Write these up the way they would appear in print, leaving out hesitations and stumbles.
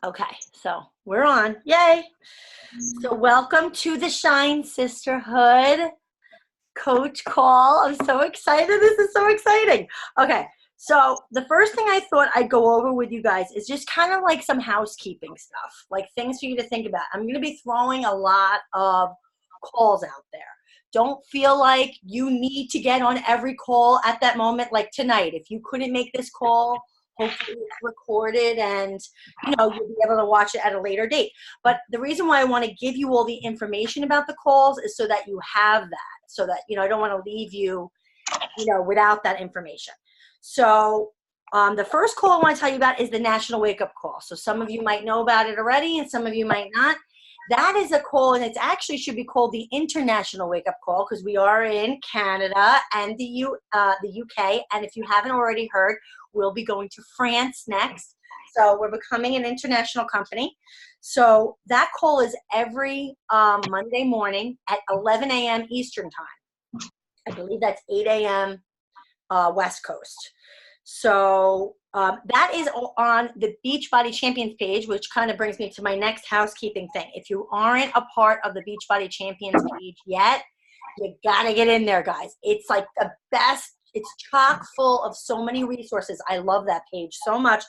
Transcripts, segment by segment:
Okay, so we're on. Yay! So welcome to the Shine Sisterhood coach call. I'm so excited. This is so exciting. Okay, so the first thing I thought I'd go over with you guys is just kind of like some housekeeping stuff, like things for you to think about. I'm going to be throwing a lot of calls out there. Don't feel like you need to get on every call at that moment, like tonight. If you couldn't make this call, hopefully it's recorded and you'll be able to watch it at a later date. But the reason why I want to give you all the information about the calls is so that you have that, so that I don't want to leave you without that information. So the first call I want to tell you about is the National Wake Up Call. So some of you might know about it already and some of you might not. That is a call, and it actually should be called the International Wake Up Call because we are in Canada and the UK. And if you haven't already heard, we'll be going to France next. So we're becoming an international company. So that call is every Monday morning at 11 a.m. Eastern time. I believe that's 8 a.m. West Coast. So that is on the Beachbody Champions page, which kind of brings me to my next housekeeping thing. If you aren't a part of the Beachbody Champions page yet, you got to get in there, guys. It's like the best. It's chock full of so many resources. I love that page so much.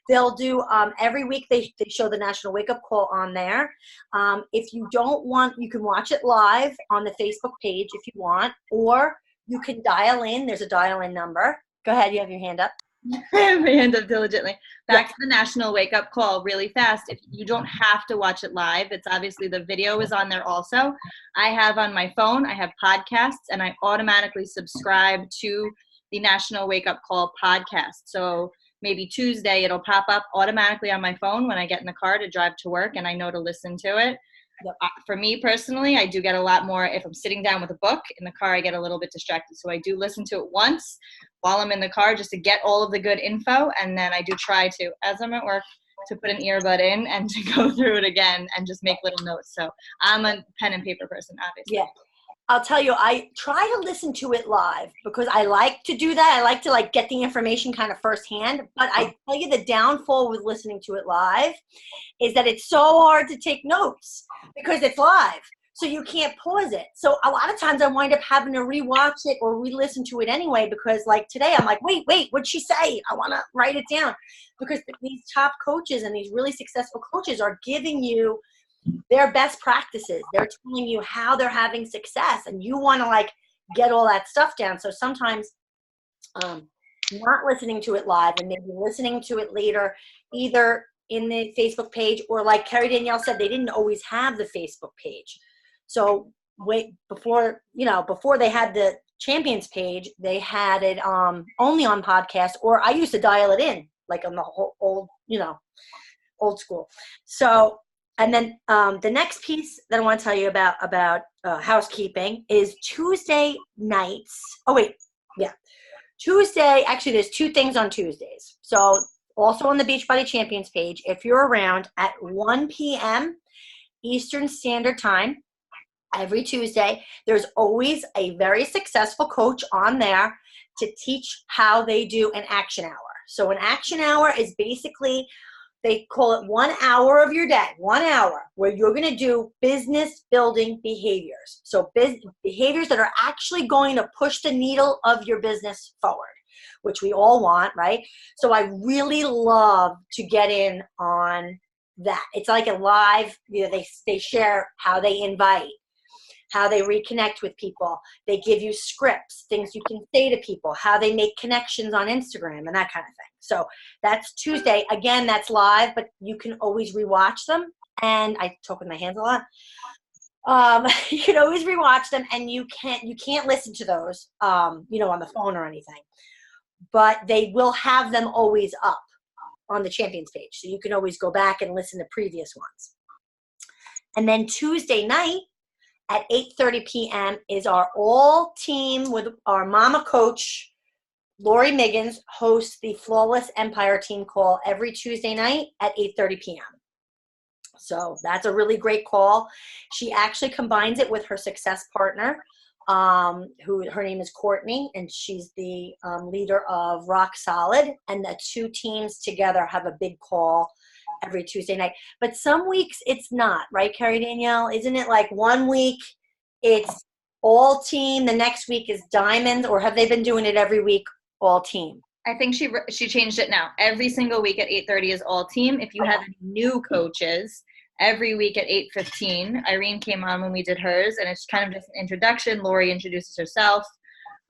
They'll do every week they show the National Wake Up Call on there. If you don't want, you can watch it live on the Facebook page if you want, or you can dial in. There's a dial-in number. Go ahead. You have your hand up. I have my hand up diligently. Back to the National Wake Up Call really fast. If you don't have to watch it live, it's obviously the video is on there also. I have on my phone, I have podcasts, and I automatically subscribe to the National Wake Up Call podcast. So maybe Tuesday it'll pop up automatically on my phone when I get in the car to drive to work and I know to listen to it. Yep. For me personally, I do get a lot more if I'm sitting down with a book. In the car, I get a little bit distracted. So I do listen to it once while I'm in the car just to get all of the good info. And then I do try to, as I'm at work, to put an earbud in and to go through it again and just make little notes. So I'm a pen and paper person, obviously. Yeah. I'll tell you, I try to listen to it live because I like to do that. I like to get the information kind of firsthand. But I tell you, the downfall with listening to it live is that it's so hard to take notes because it's live. So you can't pause it. So a lot of times I wind up having to rewatch it or re-listen to it anyway because like today I'm like, wait, what'd she say? I want to write it down because these top coaches and these really successful coaches are giving you their best practices. They're telling you how they're having success and you want to get all that stuff down. So sometimes not listening to it live and maybe listening to it later, either in the Facebook page or like Carrie Danielle said, they didn't always have the Facebook page. So before they had the Champions page, they had it only on podcast, or I used to dial it in like on the whole old school. So and then the next piece that I want to tell you about housekeeping is Tuesday nights. Oh, wait. Yeah. Tuesday. Actually, there's two things on Tuesdays. So also on the Beachbody Champions page, if you're around at 1 p.m. Eastern Standard Time, every Tuesday, there's always a very successful coach on there to teach how they do an action hour. So an action hour is basically, they call it 1 hour of your day, 1 hour, where you're going to do business building behaviors. So behaviors that are actually going to push the needle of your business forward, which we all want, right? So I really love to get in on that. It's like a live, they share how they invite, how they reconnect with people. They give you scripts, things you can say to people, how they make connections on Instagram and that kind of thing. So that's Tuesday. Again, that's live, but you can always rewatch them. And I talk with my hands a lot. You can always rewatch them, and you can't listen to those, on the phone or anything. But they will have them always up on the Champions page. So you can always go back and listen to previous ones. And then Tuesday night at 8:30 p.m. is our all team with our mama coach, Lori Miggins, hosts the Flawless Empire team call every Tuesday night at 8:30 p.m. So that's a really great call. She actually combines it with her success partner, who her name is Courtney, and she's the leader of Rock Solid. And the two teams together have a big call every Tuesday night. But some weeks it's not, right, Carrie Danielle? Isn't it like one week it's all team, the next week is diamond, or have they been doing it every week all team? I think she changed it now. Every single week at 8:30 is all team. If you have any new coaches, every week at 8:15, Irene came on when we did hers, and it's kind of just an introduction. Lori introduces herself,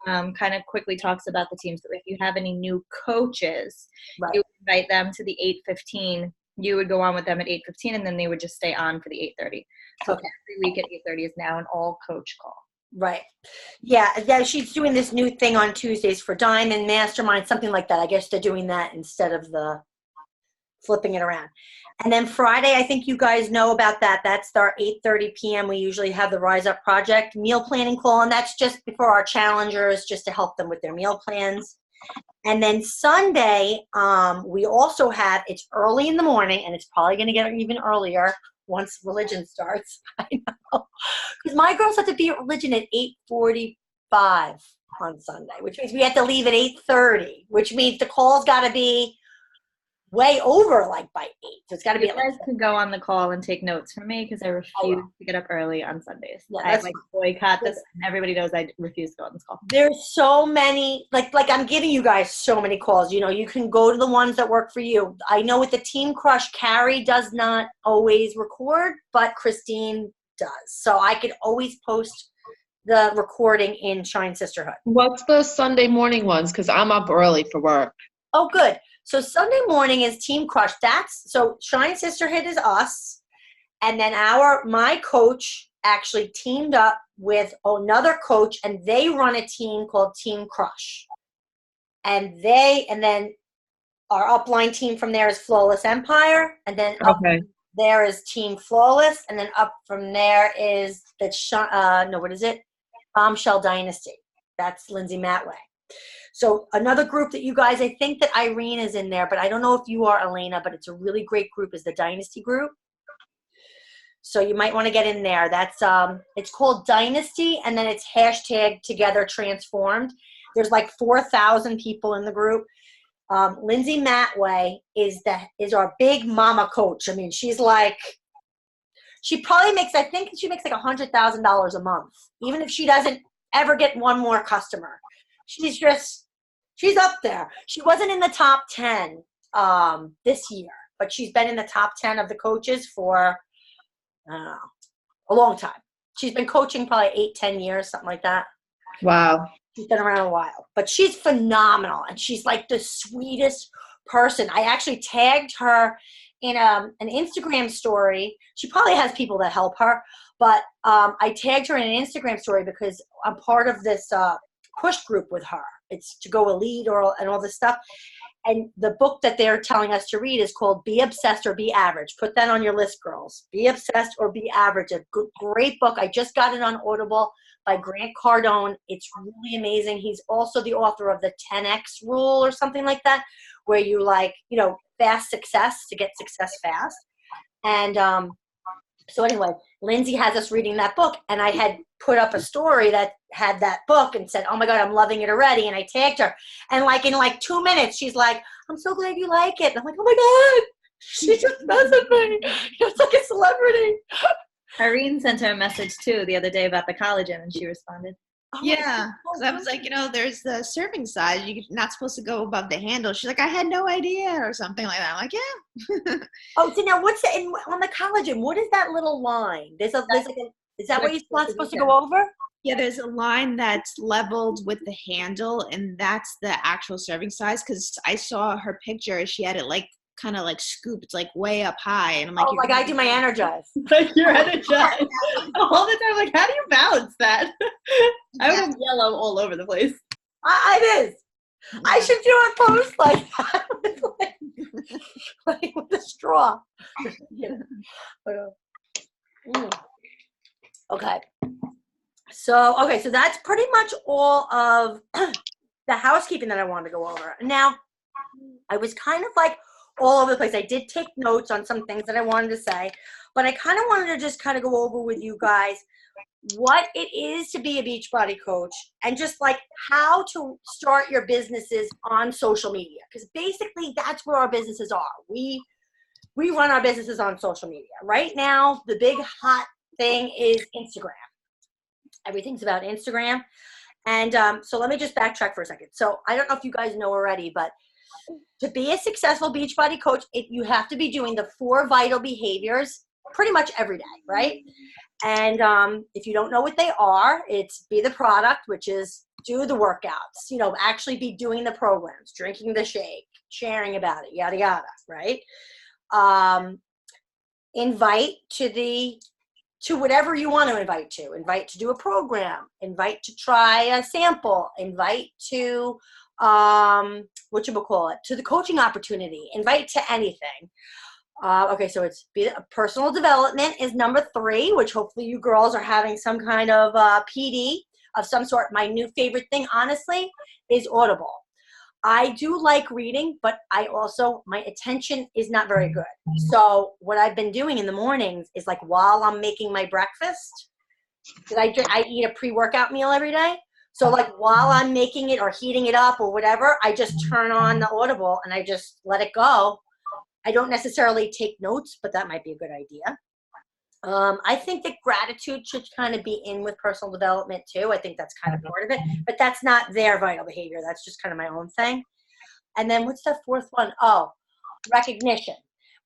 kind of quickly talks about the teams. So if you have any new coaches, you would invite them to the 8:15. You would go on with them at 8:15, and then they would just stay on for the 8:30. So every week at 8:30 is now an all coach call. Right. Yeah, she's doing this new thing on Tuesdays for Diamond, Mastermind, something like that. I guess they're doing that instead of the flipping it around. And then Friday, I think you guys know about that. That's our 8:30 p.m. We usually have the Rise Up Project meal planning call, and that's just for our challengers, just to help them with their meal plans. And then Sunday, we also have, it's early in the morning, and it's probably going to get even earlier once religion starts. I know. Because my girls have to be at religion at 8:45 on Sunday, which means we have to leave at 8:30, which means the call's got to be way over like by 8. So it's got to be. You guys can go on the call and take notes from me because I refuse to get up early on Sundays. Yeah, I boycott this, and everybody knows I refuse to go on this call. There's so many, like I'm giving you guys so many calls. You know, you can go to the ones that work for you. I know with the Team Crush, Carrie does not always record, but Christine does. So I could always post the recording in Shine Sisterhood. What's the Sunday morning ones? Because I'm up early for work. Oh, good. So Sunday morning is Team Crush. So Shine Sisterhood is us. And then my coach actually teamed up with another coach, and they run a team called Team Crush. And then our upline team from there is Flawless Empire. And then up there is Team Flawless. And then up from there is Bombshell Dynasty. That's Lindsay Matway. So another group that you guys, I think that Irene is in there, but I don't know if you are, Elena, but it's a really great group, is the Dynasty group. So you might want to get in there. That's it's called Dynasty, and then it's #TogetherTransformed. There's like 4,000 people in the group. Lindsay Matway is our big mama coach. I mean, she probably makes, I think she makes like $100,000 a month, even if she doesn't ever get one more customer. She's up there. She wasn't in the top 10 this year, but she's been in the top 10 of the coaches for a long time. She's been coaching probably 8-10 years, something like that. Wow. She's been around a while, but she's phenomenal, and she's like the sweetest person. I actually tagged her in an Instagram story. She probably has people that help her, but I tagged her in an Instagram story because I'm part of this push group with her. It's to go elite and all this stuff. And the book that they're telling us to read is called Be Obsessed or Be Average. Put that on your list, girls. Be Obsessed or Be Average. A great book. I just got it on Audible by Grant Cardone. It's really amazing. He's also the author of the 10X rule or something like that, where you fast success to get success fast. And so anyway, Lindsay has us reading that book, and I had put up a story that had that book and said, oh my God, I'm loving it already. And I tagged her. And in 2 minutes, she's like, I'm so glad you like it. And I'm like, oh my God, she just messaged me. It's like a celebrity. Irene sent her a message too the other day about the collagen, and she responded. Oh, yeah, because I was like, there's the serving size. You're not supposed to go above the handle. She's like, I had no idea, or something like that. I'm like, yeah. Oh, so now what's on the collagen? What is that little line? Is that what you're not supposed to go over? Yeah, there's a line that's leveled with the handle, and that's the actual serving size. Because I saw her picture, she had it kind of scooped, it's way up high, and I'm like, oh, like I do my Energize. Like you're Energized all the time. Like, how do you balance that? I would have yellow all over the place. It is. I should do a post like that with a straw. Okay. So that's pretty much all of the housekeeping that I wanted to go over. Now, I was kind of all over the place. I did take notes on some things that I wanted to say, but I kind of wanted to just kind of go over with you guys what it is to be a Beachbody coach, and just how to start your businesses on social media, because basically that's where our businesses are. We we run our businesses on social media. Right now, the big hot thing is Instagram. Everything's about Instagram. And so let me just backtrack for a second. So I don't know if you guys know already, but to be a successful Beachbody coach, you have to be doing the 4 vital behaviors pretty much every day, right? And if you don't know what they are, it's be the product, which is do the workouts, you know, actually be doing the programs, drinking the shake, sharing about it, yada, yada, right? Invite to whatever you want to invite to do a program, invite to try a sample, invite to, to the coaching opportunity, invite to anything. Okay, so it's personal development is number 3, which hopefully you girls are having some kind of PD of some sort. My new favorite thing, honestly, is Audible. I do like reading, but my attention is not very good. So what I've been doing in the mornings is like while I'm making my breakfast, because I eat a pre-workout meal every day. So like while I'm making it or heating it up or whatever, I just turn on the Audible and I just let it go. I don't necessarily take notes, but that might be a good idea. I think that gratitude should kind of be in with personal development too. I think that's kind of part of it, but that's not their vital behavior. That's just kind of my own thing. And then what's the 4th one? Oh, recognition,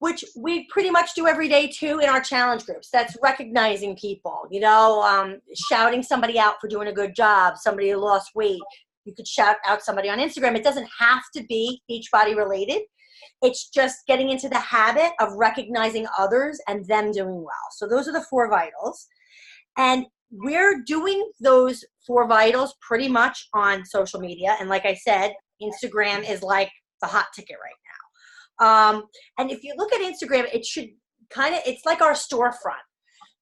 which we pretty much do every day too in our challenge groups. That's recognizing people, you know, shouting somebody out for doing a good job, somebody who lost weight. You could shout out somebody on Instagram. It doesn't have to be Beachbody related. It's just getting into the habit of recognizing others and them doing well. So those are the 4 vitals. And we're doing those 4 vitals pretty much on social media. And like I said, Instagram is like the hot ticket right now. And if you look at Instagram, it's like our storefront.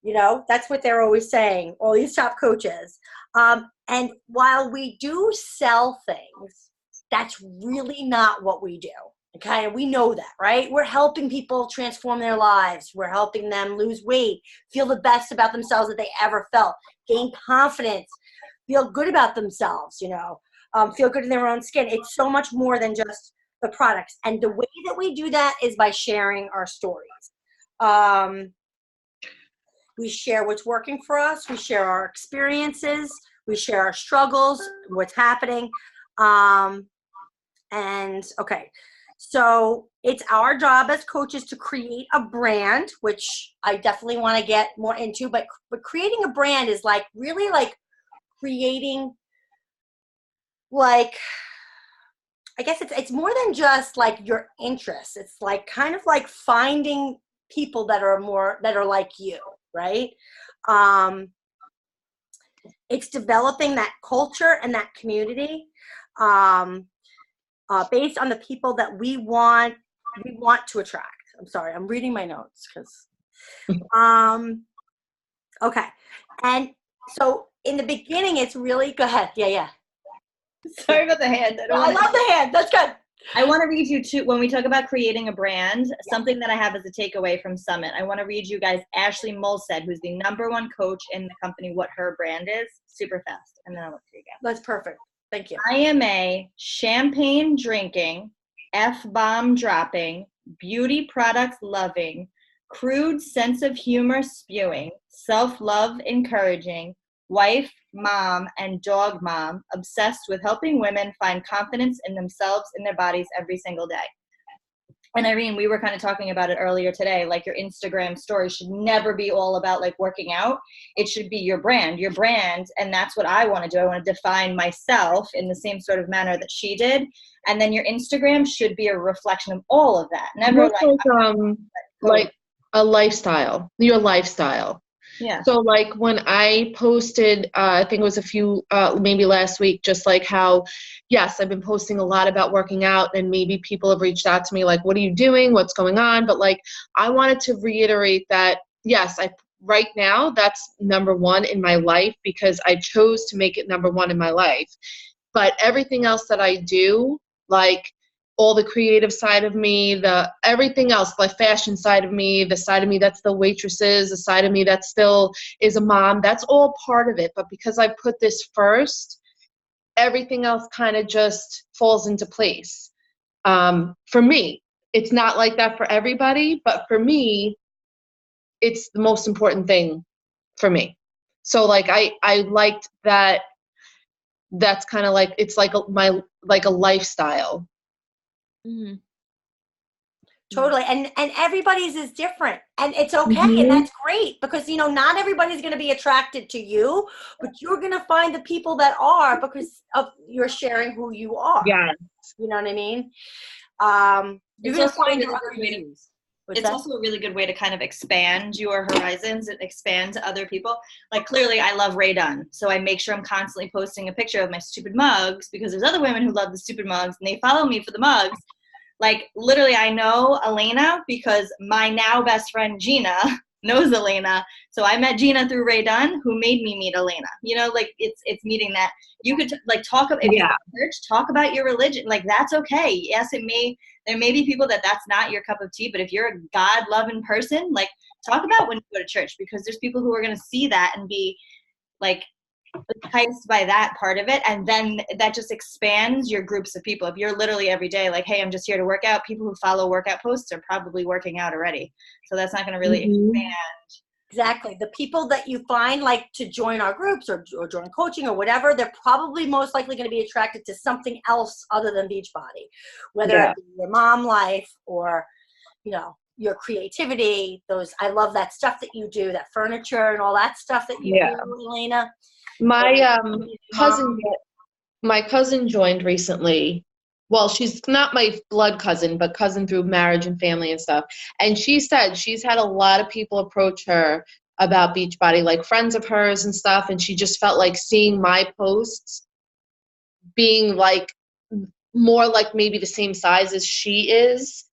You know, that's what they're always saying, all these top coaches. And while we do sell things, that's really not what we do. Okay, we know that, right? We're helping people transform their lives. We're helping them lose weight, feel the best about themselves that they ever felt, gain confidence, feel good about themselves, you know, feel good in their own skin. It's so much more than just the products. And the way that we do that is by sharing our stories. We share what's working for us. We share our experiences. We share our struggles, what's happening. So it's our job as coaches to create a brand, which I definitely want to get more into, but creating a brand is like really like creating, like, I guess it's more than just like your interests. It's like kind of like finding people that are like you, right? It's developing that culture and that community. Based on the people that we want to attract. I'm sorry, I'm reading my notes because, okay. And so in the beginning, it's really, go ahead. Yeah. Sorry about the hand. I love the hand. That's good. I want to read you too, when we talk about creating a brand, something that I have as a takeaway from Summit. I want to read you guys Ashley Molstead, who's the #1 coach in the company, what her brand is, super fast. And then I'll look to you again. That's perfect. Thank you. I am a champagne drinking, F-bomb dropping, beauty products loving, crude sense of humor spewing, self-love encouraging, wife, mom, and dog mom, obsessed with helping women find confidence in themselves and their bodies every single day. And Irene, we were kind of talking about it earlier today, like your Instagram story should never be all about like working out. It should be your brand. And that's what I want to do. I want to define myself in the same sort of manner that she did. And then your Instagram should be a reflection of all of that. Never like a lifestyle, your lifestyle. Yeah. So like when I posted, I think it was a few, maybe last week, just like how, yes, I've been posting a lot about working out and maybe people have reached out to me like, what are you doing? What's going on? But like, I wanted to reiterate that, yes, right now that's #1 in my life because I chose to make it #1 in my life. But everything else that I do, like all the creative side of me, everything else, like fashion side of me, the side of me that's the waitresses, the side of me that still is a mom, that's all part of it. But because I put this first, everything else kind of just falls into place for me. it's not like that for everybody, but for me, it's the most important thing for me. So like I liked that. That's kind of like, it's like like a lifestyle. Mm-hmm. Totally. And everybody's is different, and it's okay. Mm-hmm. And that's great, because, you know, not everybody's going to be attracted to you, but you're going to find the people that are, because of you're sharing who you are. Yeah. You know what I mean? You're It's going to also a find really your good other way to, views. What's it's that? also a really good way to kind of expand your horizons and expand to other people. Like, clearly I love Ray Dunn, so I make sure I'm constantly posting a picture of my stupid mugs, because there's other women who love the stupid mugs and they follow me for the mugs. Like, literally, I know Elena because my now best friend Gina knows Elena. So I met Gina through Ray Dunn, who made me meet Elena. You know, like, it's meeting that. You could like talk about, if you're in church, talk about your religion. Like, that's okay. Yes, there may be people that's not your cup of tea, but if you're a God-loving person, like, talk about when you go to church, because there's people who are going to see that and be like enticed by that part of it, and then that just expands your groups of people. If you're literally every day like, hey, I'm just here to work out, people who follow workout posts are probably working out already, so that's not going to really expand. Exactly. The people that you find like to join our groups or join coaching or whatever, they're probably most likely going to be attracted to something else other than Beachbody, whether it be your mom life or, you know, your creativity. I love that stuff that you do, that furniture and all that stuff that you do, Elena. My cousin joined recently. Well, she's not my blood cousin, but cousin through marriage and family and stuff. And she said she's had a lot of people approach her about Beachbody, like friends of hers and stuff. And she just felt like seeing my posts being like more like maybe the same size as she is,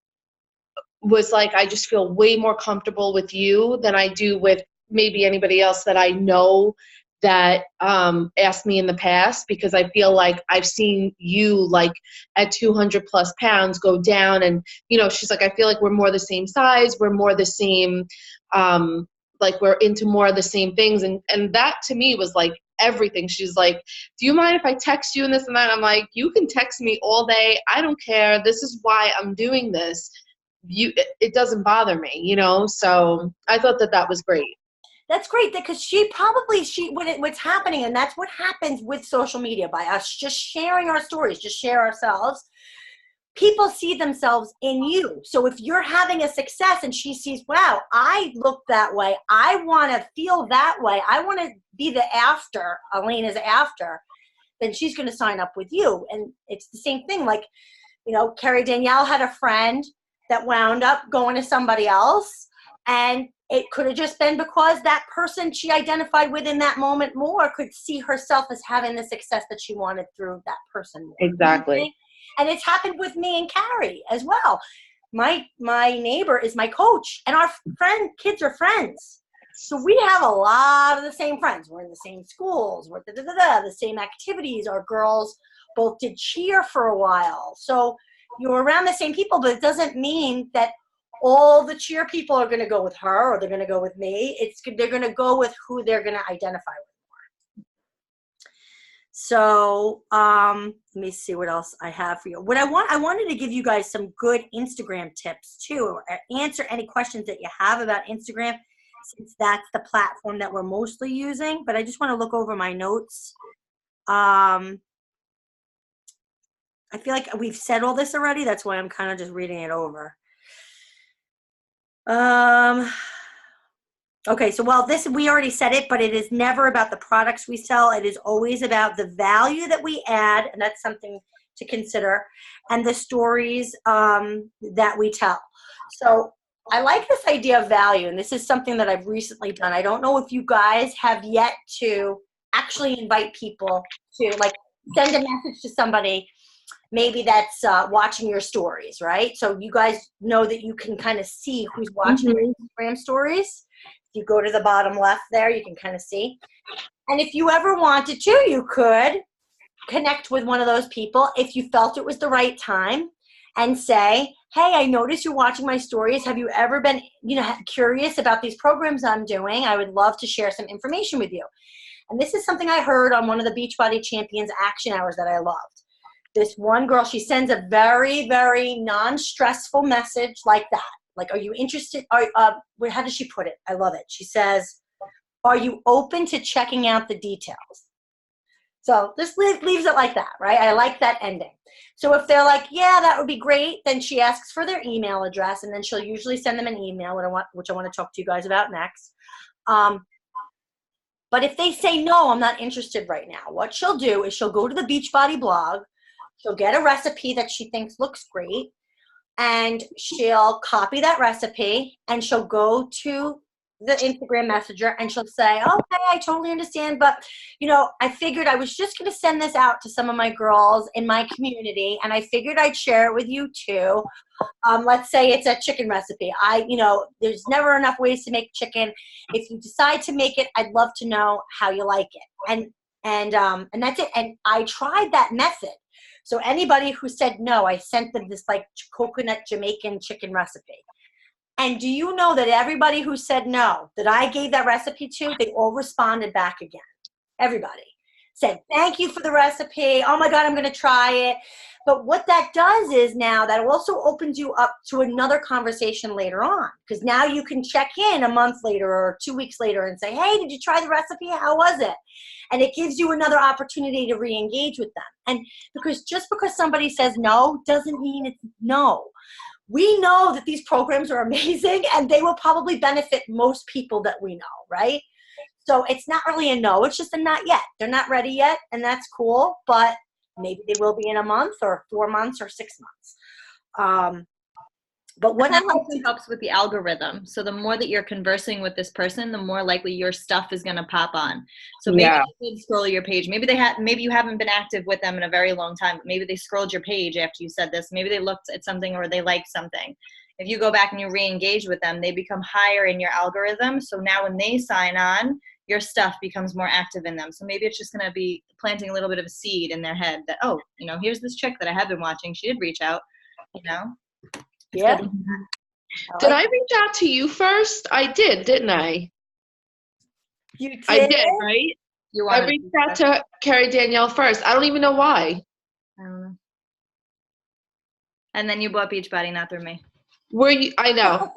was like, I just feel way more comfortable with you than I do with maybe anybody else that I know that asked me in the past, because I feel like I've seen you like at 200 plus pounds go down, and, you know, she's like, I feel like we're more the same size, we're more the same, like we're into more of the same things. And that to me was like everything. She's like, do you mind if I text you and this and that? I'm like, you can text me all day. I don't care. This is why I'm doing this. It doesn't bother me, you know? So I thought that was great. That's great, because what's happening, and that's what happens with social media, by us just sharing our stories, just share ourselves. People see themselves in you. So if you're having a success and she sees, wow, I look that way, I want to feel that way, I want to be the after, Elena's after, then she's going to sign up with you. And it's the same thing. Like, you know, Carrie Danielle had a friend that wound up going to somebody else, and it could have just been because that person she identified with in that moment more could see herself as having the success that she wanted through that person more. Exactly. Okay? And it's happened with me and Carrie as well. My neighbor is my coach, and our kids are friends. So we have a lot of the same friends. We're in the same schools. We're the same activities. Our girls both did cheer for a while. So you're around the same people, but it doesn't mean that all the cheer people are going to go with her or they're going to go with me. They're going to go with who they're going to identify with more. So let me see what else I have for you. I wanted to give you guys some good Instagram tips too, or answer any questions that you have about Instagram, since that's the platform that we're mostly using. But I just want to look over my notes. I feel like we've said all this already. That's why I'm kind of just reading it over. Okay, so we already said it, but it is never about the products we sell. It is always about the value that we add, and that's something to consider, and the stories that we tell. So I like this idea of value, and this is something that I've recently done. I don't know if you guys have yet to actually invite people to, like, send a message to somebody maybe that's watching your stories, right? So you guys know that you can kind of see who's watching your Instagram stories. If you go to the bottom left there, you can kind of see. And if you ever wanted to, you could connect with one of those people if you felt it was the right time and say, hey, I noticed you're watching my stories. Have you ever been, curious about these programs I'm doing? I would love to share some information with you. And this is something I heard on one of the Beachbody Champions action hours that I loved. This one girl, she sends a very, very non-stressful message like that. Like, are you interested? How does she put it? I love it. She says, are you open to checking out the details? So this leaves it like that, right? I like that ending. So if they're like, yeah, that would be great, then she asks for their email address, and then she'll usually send them an email, which I want to talk to you guys about next. But if they say, no, I'm not interested right now, what she'll do is she'll go to the Beachbody blog, she'll get a recipe that she thinks looks great, and she'll copy that recipe, and she'll go to the Instagram messenger and she'll say, okay, I totally understand, but I figured I was just going to send this out to some of my girls in my community, and I figured I'd share it with you too. Let's say it's a chicken recipe. There's never enough ways to make chicken. If you decide to make it, I'd love to know how you like it. And that's it. And I tried that method. So anybody who said no, I sent them this like coconut Jamaican chicken recipe. And do you know that everybody who said no, that I gave that recipe to, they all responded back again. Everybody said, thank you for the recipe. Oh my God, I'm going to try it. But what that does is now that also opens you up to another conversation later on, because now you can check in a month later or 2 weeks later and say, hey, did you try the recipe? How was it? And it gives you another opportunity to re-engage with them. And just because somebody says no doesn't mean it's no. We know that these programs are amazing and they will probably benefit most people that we know, right? So it's not really a no, it's just a not yet. They're not ready yet, and that's cool, but maybe they will be in a month or 4 months or 6 months. But what that also helps with the algorithm. So the more that you're conversing with this person, the more likely your stuff is going to pop on. So maybe they did scroll your page. Maybe maybe you haven't been active with them in a very long time. But maybe they scrolled your page after you said this. Maybe they looked at something or they liked something. If you go back and you re-engage with them, they become higher in your algorithm. So now when they sign on, your stuff becomes more active in them. So maybe it's just going to be planting a little bit of a seed in their head that, here's this chick that I have been watching. She did reach out, Yeah. Did I reach out to you first? I did, didn't I? You did? I did, right? I reached out to Carrie Danielle first. I don't even know why. I don't know. And then you bought Beachbody, not through me. I know.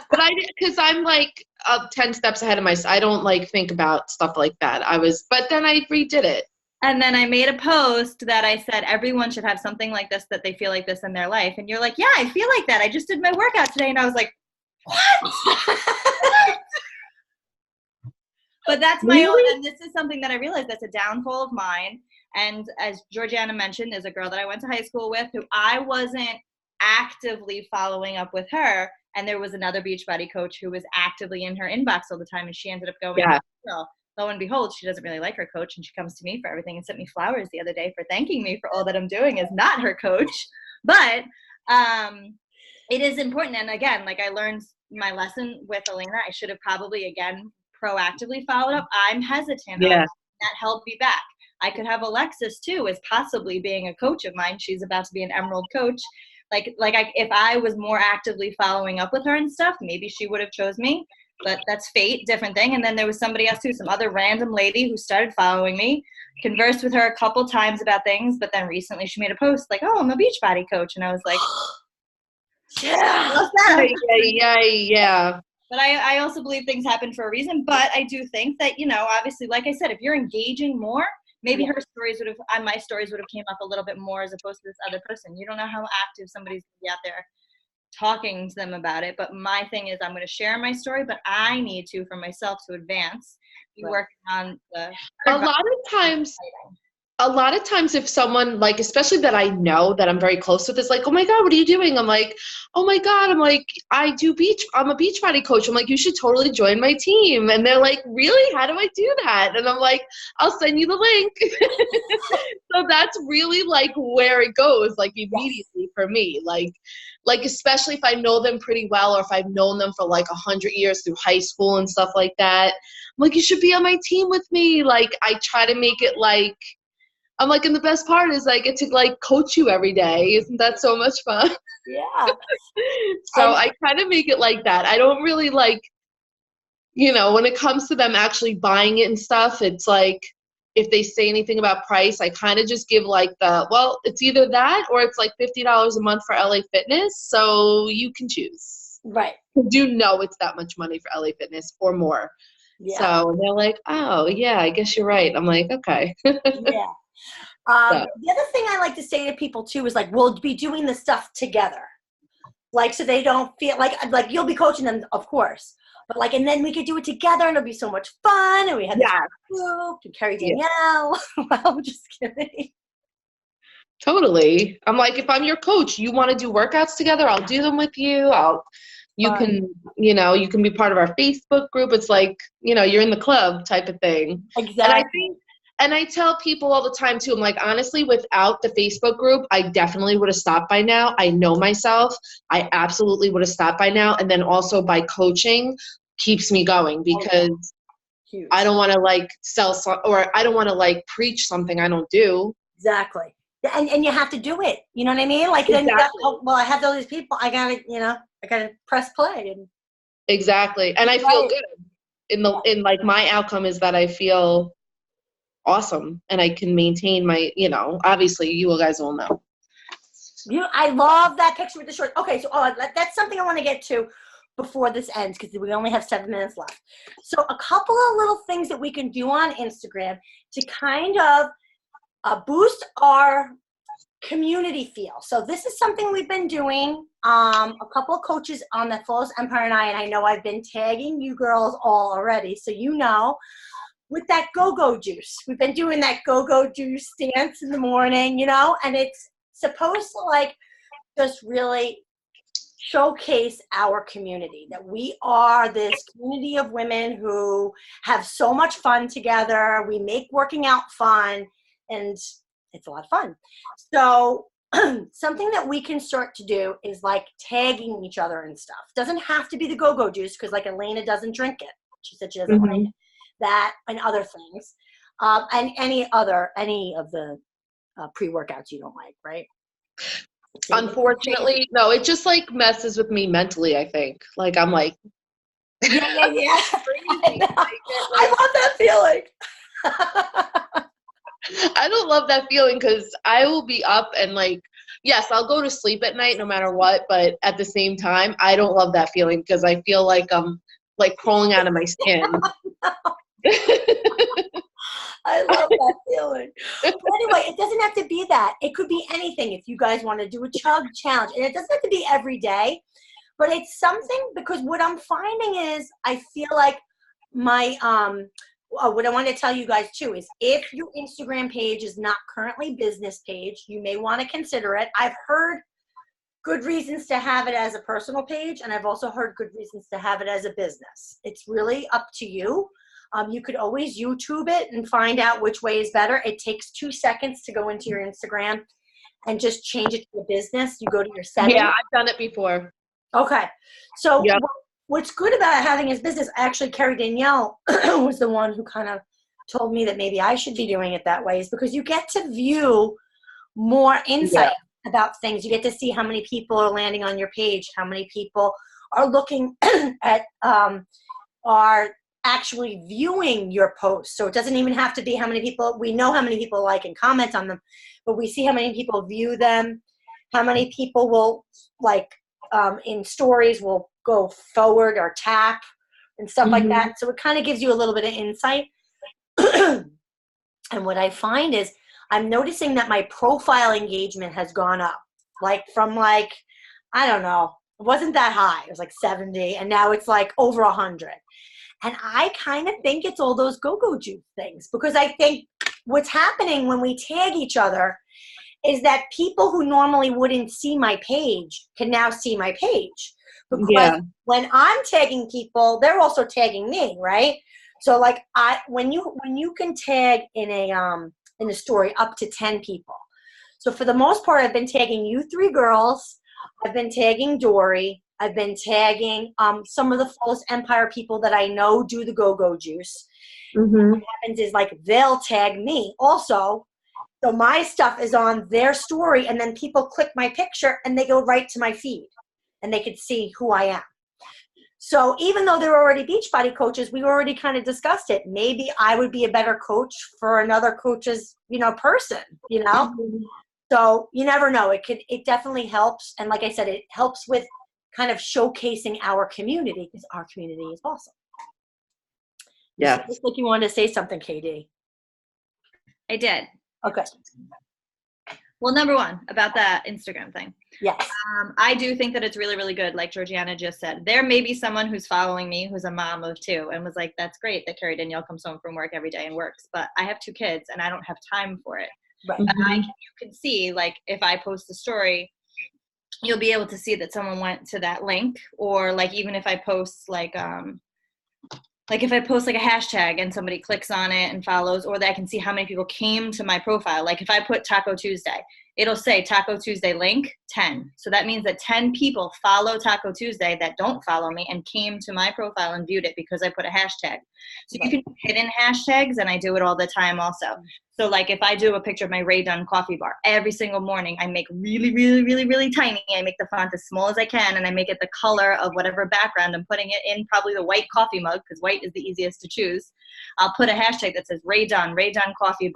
But because I'm like 10 steps ahead of myself. I don't like think about stuff like that. But then I redid it. And then I made a post that I said everyone should have something like this, that they feel like this in their life. And you're like, yeah, I feel like that. I just did my workout today. And I was like, what? But that's my own. And this is something that I realized that's a downfall of mine. And as Georgiana mentioned, there's a girl that I went to high school with who I wasn't actively following up with her. And there was another Beachbody coach who was actively in her inbox all the time. And she ended up going, lo and behold, she doesn't really like her coach, and she comes to me for everything and sent me flowers the other day for thanking me for all that I'm doing as not her coach. But it is important. And again, like I learned my lesson with Elena, I should have probably, again, proactively followed up. I'm hesitant. Yeah. That held me back. I could have Alexis too as possibly being a coach of mine. She's about to be an Emerald coach. If I was more actively following up with her and stuff, maybe she would have chose me. But that's fate, different thing. And then there was somebody else too, some other random lady who started following me, conversed with her a couple times about things, but then recently she made a post like, oh, I'm a Beachbody coach. And I was like, yeah. But I also believe things happen for a reason. But I do think that, obviously, like I said, if you're engaging more, maybe her stories my stories would have came up a little bit more as opposed to this other person. You don't know how active somebody's going to be out there talking to them about it. But my thing is I'm going to share my story, but I need to, for myself, to advance, be working on the a lot of times if someone, like, especially that I know that I'm very close with, is like, oh my God, what are you doing? I'm like, oh my God, I'm like, I'm a Beachbody coach. I'm like, you should totally join my team. And they're like, really? How do I do that? And I'm like, I'll send you the link. So that's really like where it goes, like immediately for me. Like especially if I know them pretty well, or if I've known them for like 100 years through high school and stuff like that. I'm like, you should be on my team with me. Like I try to make it like, I'm like, and the best part is I get to like coach you every day. Isn't that so much fun? Yeah. So I kind of make it like that. I don't really like, when it comes to them actually buying it and stuff, it's like, if they say anything about price, I kind of just give like well, it's either that or it's like $50 a month for LA Fitness. So you can choose. Right. You know it's that much money for LA Fitness or more. Yeah. So they're like, oh, yeah, I guess you're right. I'm like, okay. Yeah. So. The other thing I like to say to people too is like, we'll be doing the stuff together. Like, so they don't feel like you'll be coaching them, of course, but like, and then we could do it together and it'll be so much fun. And we had this group and Carrie Danielle. Well, I'm just kidding. Totally. I'm like, if I'm your coach, you want to do workouts together, I'll do them with you. You can be part of our Facebook group. It's like, you're in the club type of thing. Exactly. And I tell people all the time too, I'm like, honestly, without the Facebook group, I definitely would have stopped by now. I know myself. I absolutely would have stopped by now. And then also by coaching keeps me going because I don't want to like sell or I don't want to like preach something I don't do. Exactly. And you have to do it. You know what I mean? Like, then I have all these people. I gotta press play. Exactly. And I feel good in like my outcome is that I feel awesome and I can maintain my, obviously you guys all know. I love that picture with the shorts. Okay, so that's something I want to get to before this ends because we only have 7 minutes left. So a couple of little things that we can do on Instagram to kind of boost our community feel. So this is something we've been doing. A couple of coaches on the Flawless Empire and I know I've been tagging you girls all already. So with that go-go juice. We've been doing that go-go juice dance in the morning, and it's supposed to like just really showcase our community, that we are this community of women who have so much fun together. We make working out fun, and it's a lot of fun. So something that we can start to do is like tagging each other and stuff. Doesn't have to be the go-go juice because like Elena doesn't drink it. She said she doesn't like it. That and other things, and any of the pre-workouts you don't like, right? Unfortunately, no. It just like messes with me mentally. I think like I'm like, yeah. I love that feeling. I don't love that feeling because I will be up and like, yes, I'll go to sleep at night no matter what, but at the same time, I don't love that feeling because I feel like I'm like crawling out of my skin. I love that feeling. But anyway, it doesn't have to be that. It could be anything if you guys want to do a chug challenge. And it doesn't have to be every day, but it's something because what I'm finding is I feel like my what I want to tell you guys too is if your Instagram page is not currently business page, you may want to consider it. I've heard good reasons to have it as a personal page, and I've also heard good reasons to have it as a business. It's really up to you. You could always YouTube it and find out which way is better. It takes 2 seconds to go into your Instagram and just change it to a business. You go to your settings. Yeah, I've done it before. Okay. So what's good about having his business, actually Carrie Danielle was the one who kind of told me that maybe I should be doing it that way, is because you get to view more insight about things. You get to see how many people are landing on your page, how many people are looking at are actually viewing your posts. So it doesn't even have to be how many people, we know how many people like and comment on them, but we see how many people view them, how many people will like in stories will go forward or tap and stuff like that. So it kind of gives you a little bit of insight. And what I find is I'm noticing that my profile engagement has gone up, like from like, I don't know, it wasn't that high. It was like 70 and now it's like over 100. And I kind of think it's all those go-go juice things, because I think what's happening when we tag each other is that people who normally wouldn't see my page can now see my page. Because when I'm tagging people, they're also tagging me, right? So like when you can tag in a story up to 10 people. So for the most part, I've been tagging you 3 girls. I've been tagging Dory. I've been tagging some of the Flawless Empire people that I know do the go-go juice. What happens is like they'll tag me also. So my stuff is on their story, and then people click my picture and they go right to my feed and they can see who I am. So even though they're already Beachbody coaches, we already kind of discussed it. Maybe I would be a better coach for another coach's, person, So you never know. It definitely helps. And like I said, it helps with kind of showcasing our community, because our community is awesome. Yeah. Looks like you wanted to say something, KD. I did. Okay. Well, number one, about that Instagram thing. Yes. I do think that it's really, really good. Like Georgiana just said, there may be someone who's following me who's a mom of 2 and was like, that's great that Carrie Danielle comes home from work every day and works, but I have 2 kids and I don't have time for it. Right. But you can see, like, if I post a story, you'll be able to see that someone went to that link, or like, even if I post like if I post like a hashtag and somebody clicks on it and follows, or that I can see how many people came to my profile. Like if I put Taco Tuesday, it'll say Taco Tuesday link 10. So that means that 10 people follow Taco Tuesday that don't follow me and came to my profile and viewed it because I put a hashtag. So you can do hidden hashtags, and I do it all the time also. So like if I do a picture of my Ray Dunn coffee bar, every single morning I make really, really, really, really tiny. I make the font as small as I can, and I make it the color of whatever background. I'm putting it in probably the white coffee mug, because white is the easiest to choose. I'll put a hashtag that says Ray Dunn coffee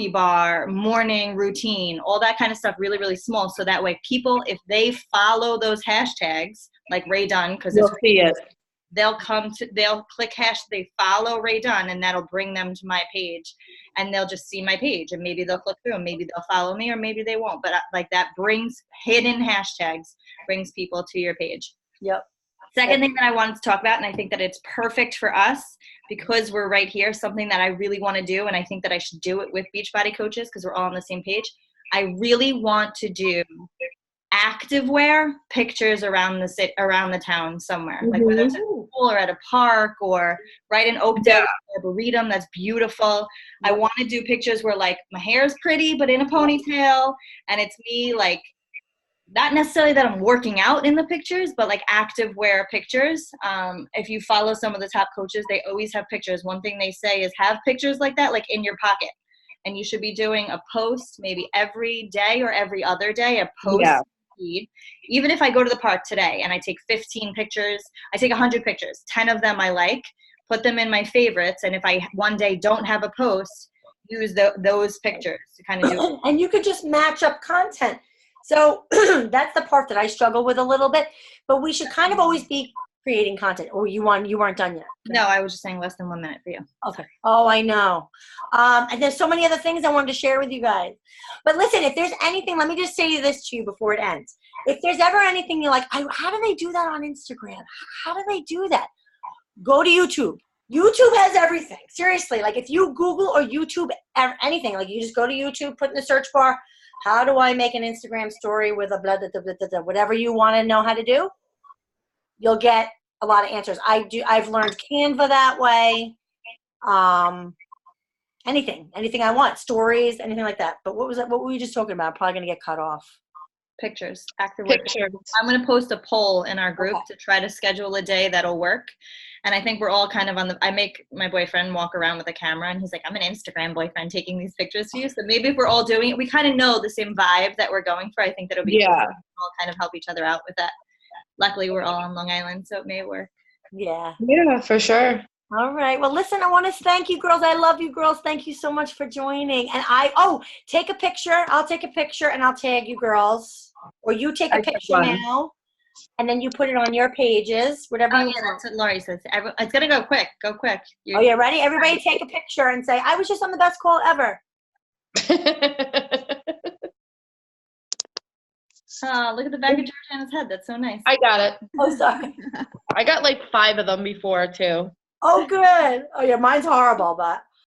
bar, morning routine, all that kind of stuff, really, really small. So that way people, if they follow those hashtags, like Ray Dunn, because You'll see it. they'll click they follow Ray Dunn, and that'll bring them to my page, and they'll just see my page, and maybe they'll click through, and maybe they'll follow me, or maybe they won't. But like that brings hidden hashtags, brings people to your page. Yep. Second thing that I wanted to talk about, and I think that it's perfect for us because we're right here, something that I really want to do, and I think that I should do it with Beachbody coaches because we're all on the same page. I really want to do activewear pictures around the town somewhere, like whether it's at a pool or at a park or right in Oakdale, Arboretum. That's beautiful. I want to do pictures where like my hair is pretty but in a ponytail, and it's me like, not necessarily that I'm working out in the pictures, but like activewear pictures. If you follow some of the top coaches, they always have pictures. One thing they say is have pictures like that, like in your pocket. And you should be doing a post maybe every day or every other day, a post feed. Even if I go to the park today and I take 15 pictures, I take 100 pictures, 10 of them I like, put them in my favorites. And if I one day don't have a post, use those pictures to kind of do it. And you could just match up content. So that's the part that I struggle with a little bit, but we should kind of always be creating content. Or you weren't done yet? No, I was just saying less than 1 minute for you. Okay. Oh, I know. And there's so many other things I wanted to share with you guys. But listen, if there's anything, let me just say this to you before it ends. If there's ever anything you're like, how do they do that on Instagram? How do they do that? Go to YouTube. YouTube has everything. Seriously, like if you Google or YouTube anything, like you just go to YouTube, put in the search bar, how do I make an Instagram story with a blah, blah, blah, blah, blah, whatever you want to know how to do, you'll get a lot of answers. I've learned Canva that way. Anything I want, stories, anything like that. But what was that? What were we just talking about? I'm probably going to get cut off. Pictures. I'm going to post a poll in our group to try to schedule a day that'll work. And I think we're all kind of I make my boyfriend walk around with a camera, and he's like, I'm an Instagram boyfriend taking these pictures for you. So maybe if we're all doing it, we kind of know the same vibe that we're going for. I think that'll be cool. We'll all kind of help each other out with that. Luckily, we're all on Long Island, so it may work. Yeah. Yeah, for sure. All right. Well, listen, I want to thank you, girls. I love you, girls. Thank you so much for joining. And take a picture. I'll take a picture, and I'll tag you, girls. Or you take a picture now, and then you put it on your pages, whatever you want. That's what Lori says. It's going to go quick. Go quick. Oh, yeah, ready? Everybody take a picture and say, I was just on the best call ever. Oh, look at the back of Georgiana's head. That's so nice. I got it. Oh, sorry. I got like 5 of them before, too. Oh, good. Oh, yeah, mine's horrible, but